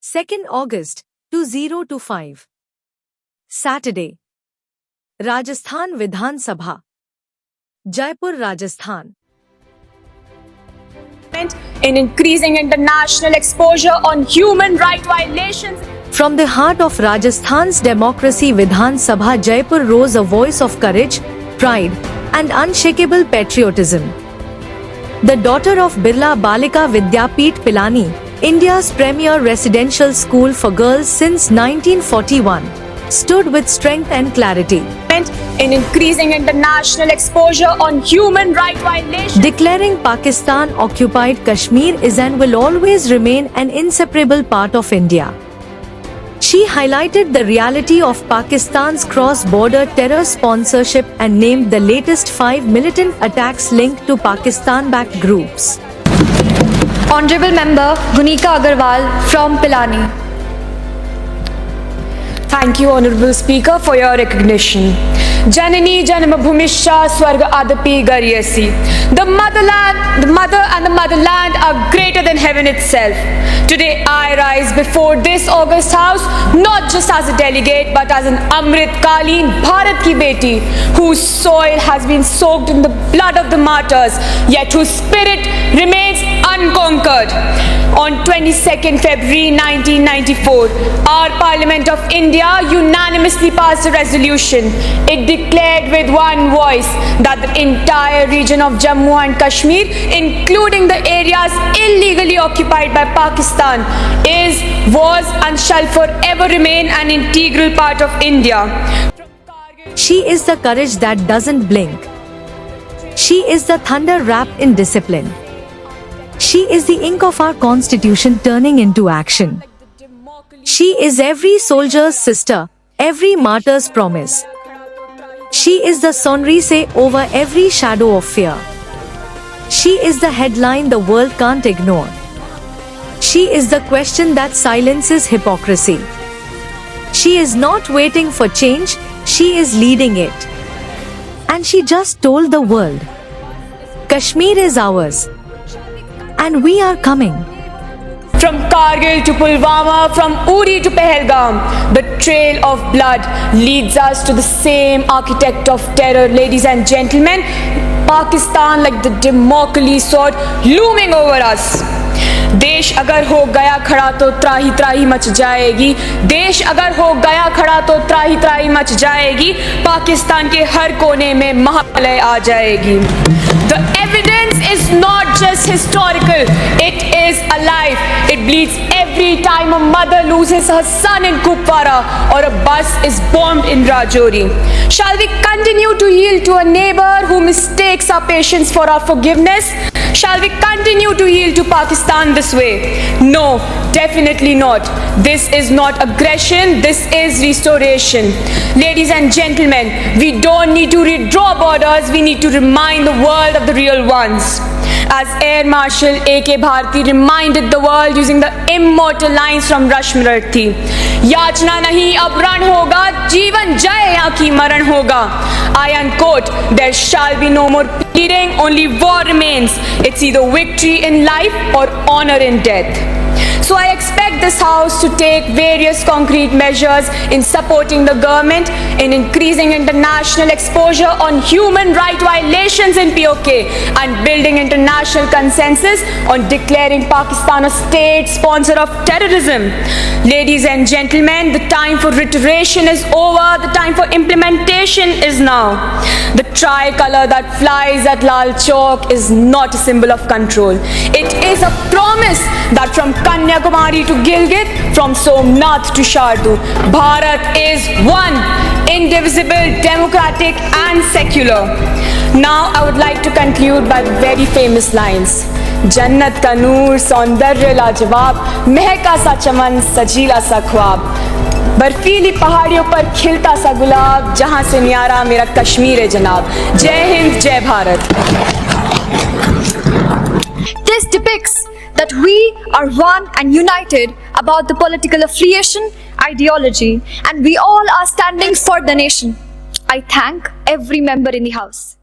2nd August 2025 Saturday Rajasthan Vidhan Sabha Jaipur, Rajasthan. In increasing international exposure on human rights violations. From the heart of Rajasthan's democracy, Vidhan Sabha Jaipur rose a voice of courage, pride, and unshakable patriotism. The daughter of Birla Balika Vidyapeeth Pilani, India's premier residential school for girls since 1941, stood with strength and clarity. In increasing international exposure on human rights violations. Declaring Pakistan occupied Kashmir is and will always remain an inseparable part of India. She highlighted the reality of Pakistan's cross-border terror sponsorship and named the latest 5 militant attacks linked to Pakistan-backed groups. Honorable Member Gunika Agarwal from Pilani. Thank you, Honorable Speaker, for your recognition. Janani Janamabhumisha Swarga Adapi Garyasi. The mother and the motherland are greater than heaven itself. Today I rise before this august house not just as a delegate but as an Amrit Kaleen Bharat ki beti whose soil has been soaked in the blood of the martyrs yet whose spirit remains unconquered. On 22nd February 1994, our Parliament of India unanimously passed a resolution. It declared with one voice that the entire region of Jammu and Kashmir, including the areas illegally occupied by Pakistan, was and shall forever remain an integral part of India. She is the courage that doesn't blink. She is the thunder wrapped in discipline. She is the ink of our constitution turning into action. She is every soldier's sister, every martyr's promise. She is the sonrise over every shadow of fear. She is the headline the world can't ignore. She is the question that silences hypocrisy. She is not waiting for change, she is leading it. And she just told the world, Kashmir is ours. And we are coming. From Kargil to Pulwama, from Uri to Pahalgam, the trail of blood leads us to the same architect of terror, ladies and gentlemen. Pakistan like the Damocles sword looming over us. देश अगर हो गया खड़ा तो त्राही त्राही much जाएगी. देश अगर हो गया खड़ा तो त्राही त्राही मच जाएगी. पाकिस्तान के हर कोने में महालय आ जाएगी. The evidence is not just historical, it is alive. It bleeds every time a mother loses her son in Kupwara or a bus is bombed in Rajouri. Shall we continue to yield to a neighbor who mistakes our patience for our forgiveness? Shall we continue to yield to Pakistan this way? No, definitely not. This is not aggression, this is restoration. Ladies and gentlemen, we don't need to redraw borders, we need to remind the world of the real ones. As Air Marshal A.K. Bharti reminded the world using the immortal lines from Rashmarathi, याचना नहीं अब रण होगा, जीवन जय यहाँ की मरण होगा. I unquote, there shall be no more pleading, only war remains. It's either victory in life or honor in death. So I expect this House to take various concrete measures in supporting the government in increasing international exposure on human rights violations in POK and building international consensus on declaring Pakistan a state sponsor of terrorism. Ladies and gentlemen, the time for reiteration is over, the time for implementation is now. The tricolor that flies at Lal Chowk is not a symbol of control. It is a promise that from Kanyakumari to Gilgit, from Somnath to Shardu, Bharat is one, indivisible, democratic and secular. Now I would like to conclude by the very famous lines. जन्नत का नूर सौंदर्य लाजवाब, महका सा चमन सजीला सा ख्वाब, बर्फीली पहाड़ियों पर खिलता सा गुलाब, जहां से न्यारा मेरा कश्मीर है जनाब. जय हिंद, जय Bharat. This depicts that we are one and united about the political affiliation, ideology, and we all are standing for the nation. I thank every member in the House.